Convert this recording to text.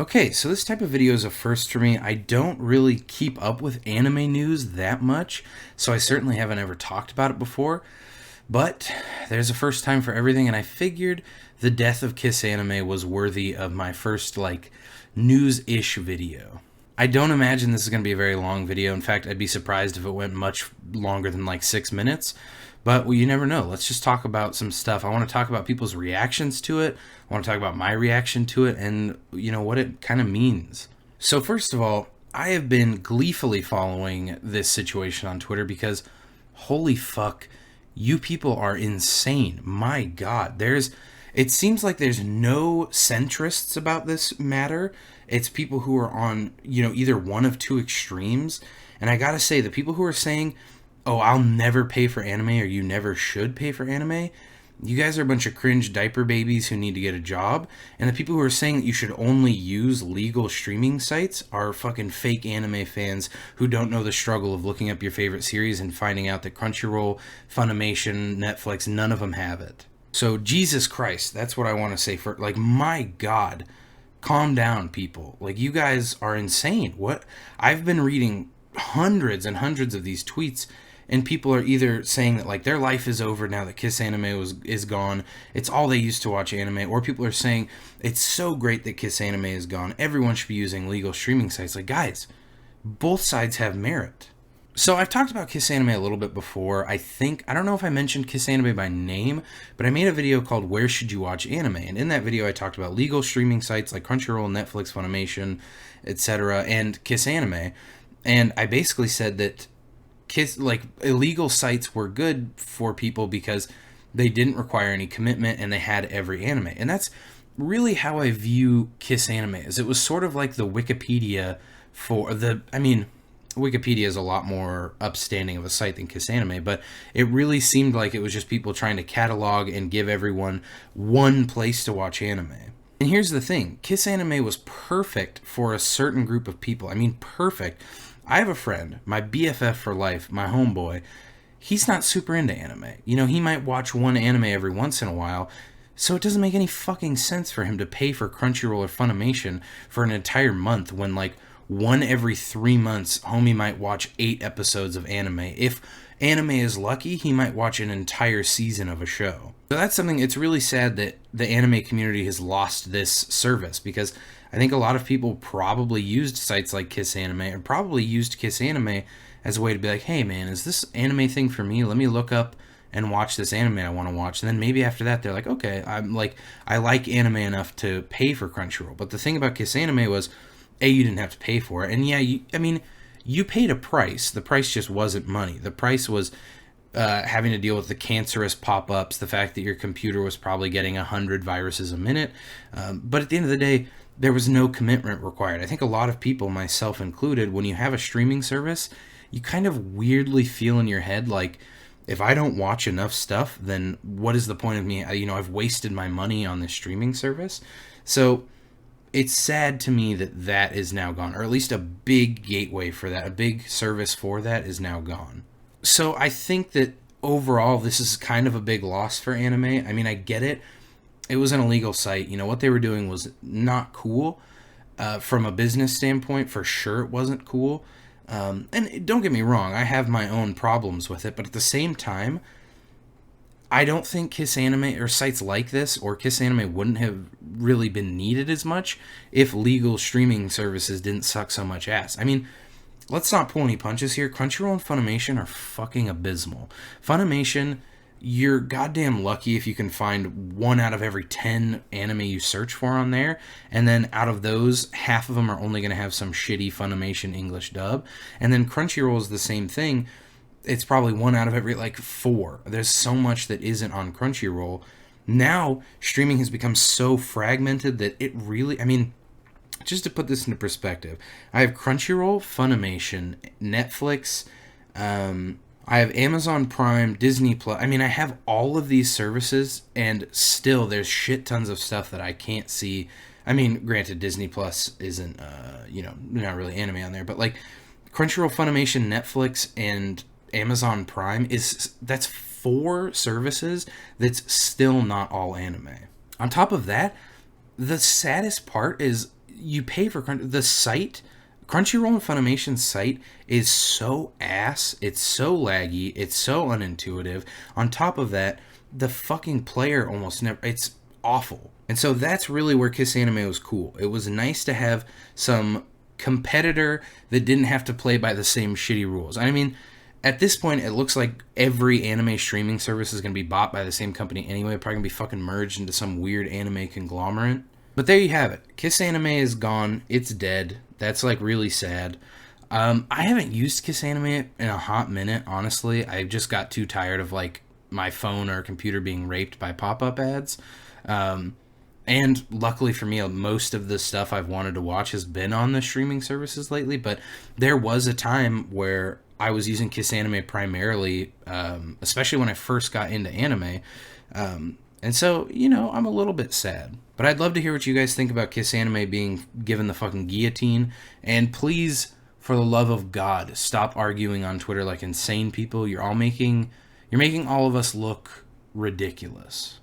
Okay, so this type of video is a first for me. I don't really keep up with anime news that much, so I certainly haven't ever talked about it before. But there's a first time for everything, and I figured the death of KissAnime was worthy of my first, news-ish video. I don't imagine this is going to be a very long video. In fact, I'd be surprised if it went much longer than 6 minutes. But well, you never know. Let's just talk about some stuff. I want to talk about people's reactions to it. I want to talk about my reaction to it and, what it kind of means. So, first of all, I have been gleefully following this situation on Twitter because, holy fuck, you people are insane. My God. It seems like there's no centrists about this matter. It's people who are on, either one of two extremes. And I gotta say, the people who are saying, oh, I'll never pay for anime, or you never should pay for anime, you guys are a bunch of cringe diaper babies who need to get a job. And the people who are saying that you should only use legal streaming sites are fucking fake anime fans who don't know the struggle of looking up your favorite series and finding out that Crunchyroll, Funimation, Netflix, none of them have it. So, Jesus Christ, that's what I want to say for, my God, calm down, people. You guys are insane. What? I've been reading hundreds and hundreds of these tweets, and people are either saying that their life is over now that KissAnime is gone, it's all they used to watch anime, or people are saying it's so great that KissAnime is gone, everyone should be using legal streaming sites. Guys, both sides have merit. So I've talked about KissAnime a little bit before. I don't know if I mentioned KissAnime by name, but I made a video called Where Should You Watch Anime? And in that video I talked about legal streaming sites like Crunchyroll, Netflix, Funimation, etc., and KissAnime. And I basically said that illegal sites were good for people because they didn't require any commitment and they had every anime. And that's really how I view KissAnime. It was sort of like the Wikipedia for Wikipedia is a lot more upstanding of a site than KissAnime, but it really seemed like it was just people trying to catalog and give everyone one place to watch anime. And here's the thing, KissAnime was perfect for a certain group of people. I mean, perfect. I have a friend, my BFF for life, my homeboy. He's not super into anime. He might watch one anime every once in a while, so it doesn't make any fucking sense for him to pay for Crunchyroll or Funimation for an entire month when, one every 3 months, homie might watch 8 episodes of anime. If anime is lucky, he might watch an entire season of a show. So that's something, it's really sad that the anime community has lost this service, because I think a lot of people probably used sites like KissAnime, and probably used KissAnime as a way to be like, hey man, is this anime thing for me? Let me look up and watch this anime I want to watch. And then maybe after that they're like, okay, I like anime enough to pay for Crunchyroll. But the thing about KissAnime was, you didn't have to pay for it. And yeah, you paid a price. The price just wasn't money. The price was having to deal with the cancerous pop-ups, the fact that your computer was probably getting 100 viruses a minute. But at the end of the day, there was no commitment required. I think a lot of people, myself included, when you have a streaming service, you kind of weirdly feel in your head like, if I don't watch enough stuff, then what is the point of me? I've wasted my money on this streaming service. So it's sad to me that that is now gone, or at least a big gateway for that, a big service for that is now gone. So I think that overall this is kind of a big loss for anime. I mean, I get it. It was an illegal site. What they were doing was not cool. From a business standpoint, for sure it wasn't cool. And don't get me wrong, I have my own problems with it, but at the same time, I don't think KissAnime or sites like this or KissAnime wouldn't have really been needed as much if legal streaming services didn't suck so much ass. I mean, let's not pull any punches here. Crunchyroll and Funimation are fucking abysmal. Funimation, you're goddamn lucky if you can find 1 out of every 10 anime you search for on there, and then out of those, half of them are only going to have some shitty Funimation English dub. And then Crunchyroll is the same thing. It's probably 1 out of every 4. There's so much that isn't on Crunchyroll. Now, streaming has become so fragmented that it really, just to put this into perspective, I have Crunchyroll, Funimation, Netflix, I have Amazon Prime, Disney Plus. I have all of these services, and still there's shit tons of stuff that I can't see. Granted, Disney Plus isn't, not really anime on there, but Crunchyroll, Funimation, Netflix, and Amazon Prime that's 4 services that's still not all anime. On top of that, the saddest part is you pay for the site. Crunchyroll and Funimation's site is so ass. It's so laggy. It's so unintuitive. On top of that, the fucking player almost never... It's awful. And so that's really where KissAnime was cool. It was nice to have some competitor that didn't have to play by the same shitty rules. I mean, at this point, it looks like every anime streaming service is going to be bought by the same company anyway. Probably going to be fucking merged into some weird anime conglomerate. But there you have it. KissAnime is gone. It's dead. That's like really sad. I haven't used KissAnime in a hot minute, honestly. I just got too tired of like my phone or computer being raped by pop-up ads. And luckily for me, most of the stuff I've wanted to watch has been on the streaming services lately. But there was a time where I was using KissAnime primarily, especially when I first got into anime. And so, you know, I'm a little bit sad. But I'd love to hear what you guys think about KissAnime being given the fucking guillotine. And please, for the love of God, stop arguing on Twitter like insane people. You're making all of us look ridiculous.